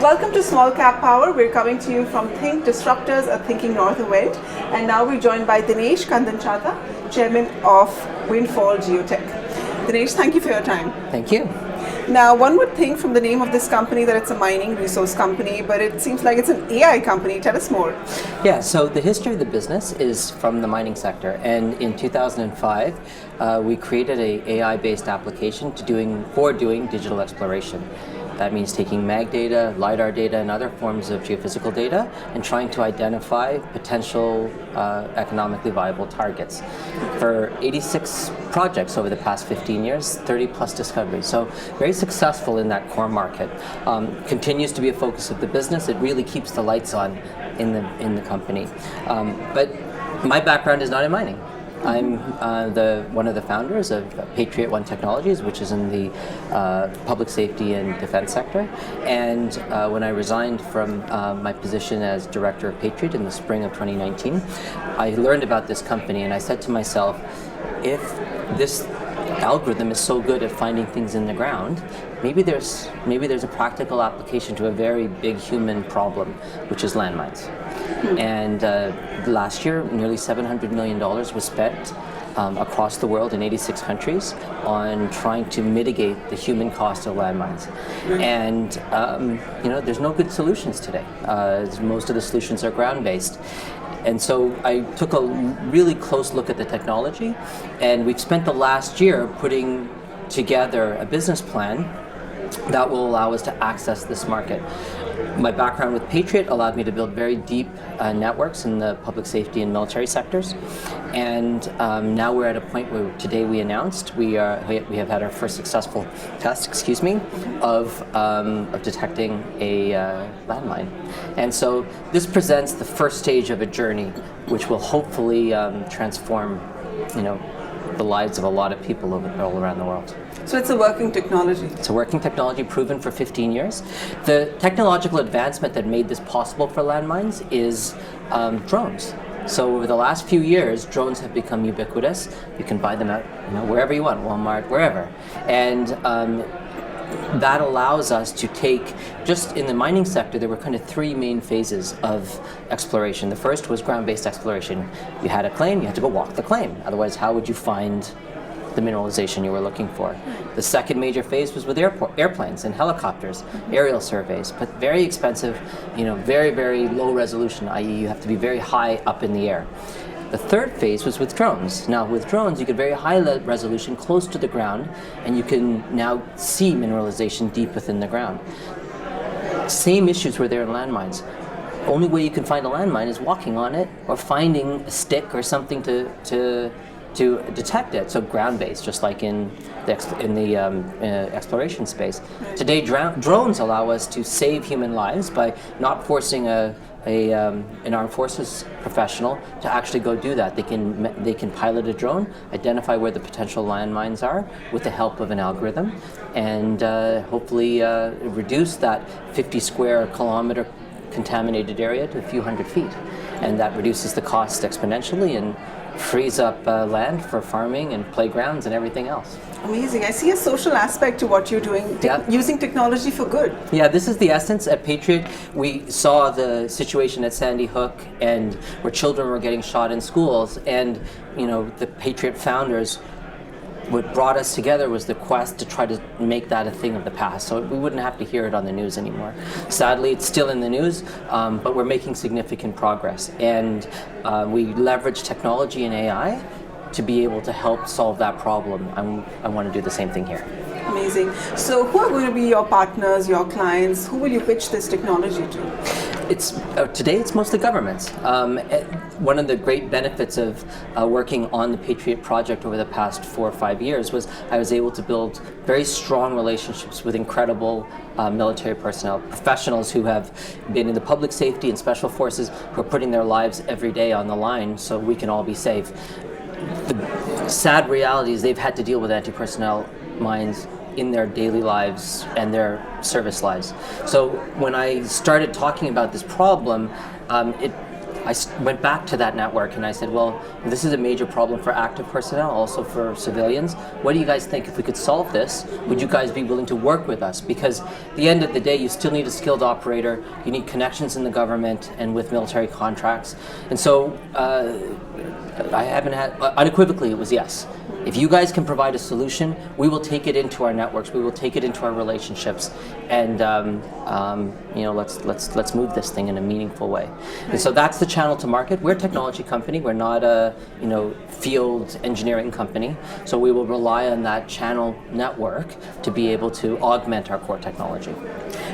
Welcome to Small Cap Power. We're coming to you from Think Disruptors, a Thinking North event. And now we're joined by Dinesh Kandanchatha, Chairman of Windfall Geotek. Dinesh, thank you for your time. Thank you. Now, one would think from the name of this company that it's a mining resource company, but it seems like it's an AI company. Tell us more. Yeah, so the history of the business is from the mining sector. And in 2005, we created an AI-based application for doing digital exploration. That means taking mag data, LiDAR data, and other forms of geophysical data and trying to identify potential economically viable targets. For 86 projects over the past 15 years, 30 plus discoveries. So very successful in that core market. Continues to be a focus of the business. It really keeps the lights on in the company. But my background is not in mining. I'm one of the founders of Patriot One Technologies, which is in the public safety and defense sector. And when I resigned from my position as director of Patriot in the spring of 2019, I learned about this company, and I said to myself, if this algorithm is so good at finding things in the ground, maybe there's a practical application to a very big human problem, which is landmines. And last year, nearly $700 million was spent across the world in 86 countries on trying to mitigate the human cost of landmines. And there's no good solutions today. Most of the solutions are ground-based. And so I took a really close look at the technology, and we've spent the last year putting together a business plan that will allow us to access this market. My background with Patriot allowed me to build very deep networks in the public safety and military sectors, and now we're at a point where today we announced we have had our first successful test, of detecting a landmine, and so this presents the first stage of a journey, which will hopefully transform, the lives of a lot of people all around the world. So it's a working technology. It's a working technology proven for 15 years. The technological advancement that made this possible for landmines is drones. So over the last few years, drones have become ubiquitous. You can buy them at wherever you want, Walmart, wherever. And that allows us to take, just in the mining sector, there were kind of three main phases of exploration. The first was ground-based exploration. You had a claim, you had to go walk the claim. Otherwise, how would you find the mineralization you were looking for? The second major phase was with airplanes and helicopters, aerial surveys, but very expensive, very, very low resolution, i.e. you have to be very high up in the air. The third phase was with drones. Now with drones, you get very high resolution close to the ground, and you can now see mineralization deep within the ground. Same issues were there in landmines. Only way you can find a landmine is walking on it or finding a stick or something to detect it. So ground-based, just like in the exploration space. Today, drones allow us to save human lives by not forcing an armed forces professional to actually go do that. They can pilot a drone, identify where the potential landmines are with the help of an algorithm, and hopefully reduce that 50 square kilometer contaminated area to a few hundred feet. And that reduces the cost exponentially and frees up land for farming and playgrounds and everything else. Amazing. I see a social aspect to what you're doing, using technology for good. Yeah, this is the essence. At Patriot, we saw the situation at Sandy Hook and where children were getting shot in schools, and the Patriot founders, what brought us together was the quest to try to make that a thing of the past, so we wouldn't have to hear it on the news anymore. Sadly, it's still in the news, but we're making significant progress, and we leverage technology and AI to be able to help solve that problem. I want to do the same thing here. Amazing. So who are going to be your partners, your clients? Who will you pitch this technology to? Today it's mostly governments. One of the great benefits of working on the Patriot project over the past 4 or 5 years was I was able to build very strong relationships with incredible military personnel, professionals who have been in the public safety and special forces, who are putting their lives every day on the line so we can all be safe. The sad reality is they've had to deal with anti-personnel mines in their daily lives and their service lives. So when I started talking about this problem, went back to that network and I said, well, this is a major problem for active personnel, also for civilians. What do you guys think? If we could solve this, would you guys be willing to work with us? Because at the end of the day, you still need a skilled operator, you need connections in the government and with military contracts. And so I haven't had, unequivocally it was yes. If you guys can provide a solution, we will take it into our networks, we will take it into our relationships, and let's move this thing in a meaningful way. And so that's the channel to market. We're a technology company. We're not a field engineering company. So we will rely on that channel network to be able to augment our core technology.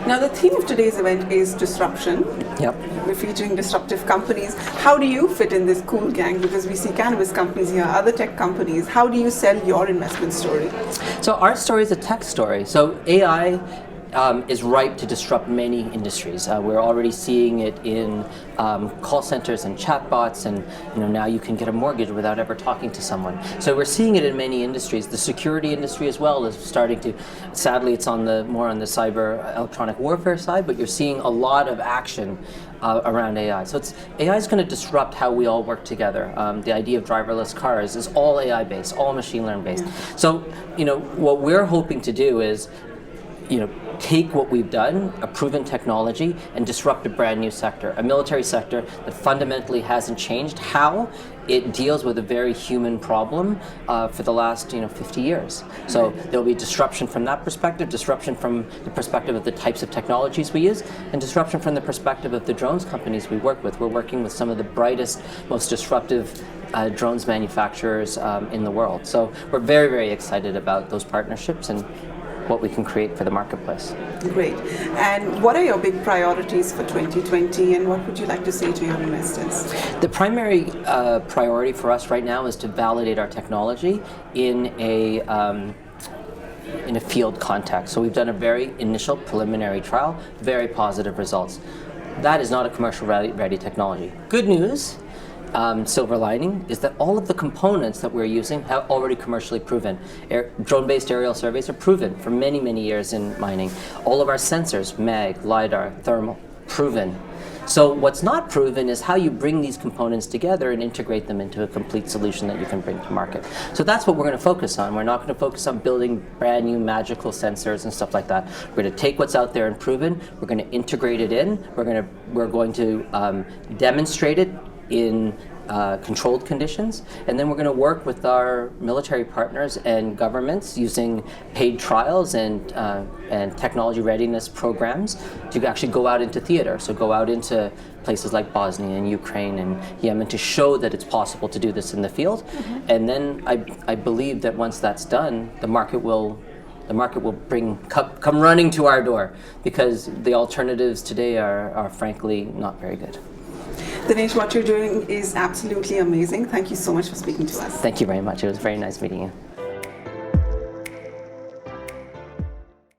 Now the theme of today's event is disruption. Yep. We're featuring disruptive companies. How do you fit in this cool gang? Because we see cannabis companies here, other tech companies. How do you sell your investment story? So our story is a tech story. So AI is ripe to disrupt many industries. We're already seeing it in call centers and chatbots, and now you can get a mortgage without ever talking to someone. So we're seeing it in many industries. The security industry as well is starting to. Sadly, it's more on the cyber electronic warfare side, but you're seeing a lot of action around AI. So AI is going to disrupt how we all work together. The idea of driverless cars is all AI based, all machine learning based. So what we're hoping to do is take what we've done, a proven technology, and disrupt a brand new sector, a military sector that fundamentally hasn't changed how it deals with a very human problem for the last 50 years. So there'll be disruption from that perspective, disruption from the perspective of the types of technologies we use, and disruption from the perspective of the drones companies we work with. We're working with some of the brightest, most disruptive drones manufacturers in the world. So we're very, very excited about those partnerships and what we can create for the marketplace. Great. And what are your big priorities for 2020, and what would you like to say to your investors? The primary priority for us right now is to validate our technology in a field context. So we've done a very initial preliminary trial, very positive results. That is not a commercial ready technology. Good news, silver lining, is that all of the components that we're using have already commercially proven. Drone-based aerial surveys are proven for many, many years in mining. All of our sensors, mag, LiDAR, thermal, proven. So what's not proven is how you bring these components together and integrate them into a complete solution that you can bring to market. So that's what we're going to focus on. We're not going to focus on building brand new magical sensors and stuff like that. We're going to take what's out there and proven. We're going to integrate it in. We're going to demonstrate it in controlled conditions, and then we're going to work with our military partners and governments using paid trials and technology readiness programs to actually go out into theater. So go out into places like Bosnia and Ukraine and Yemen to show that it's possible to do this in the field. Mm-hmm. And then I believe that once that's done, the market will come running to our door, because the alternatives today are frankly not very good. Dinesh, what you're doing is absolutely amazing. Thank you so much for speaking to us. Thank you very much. It was very nice meeting you.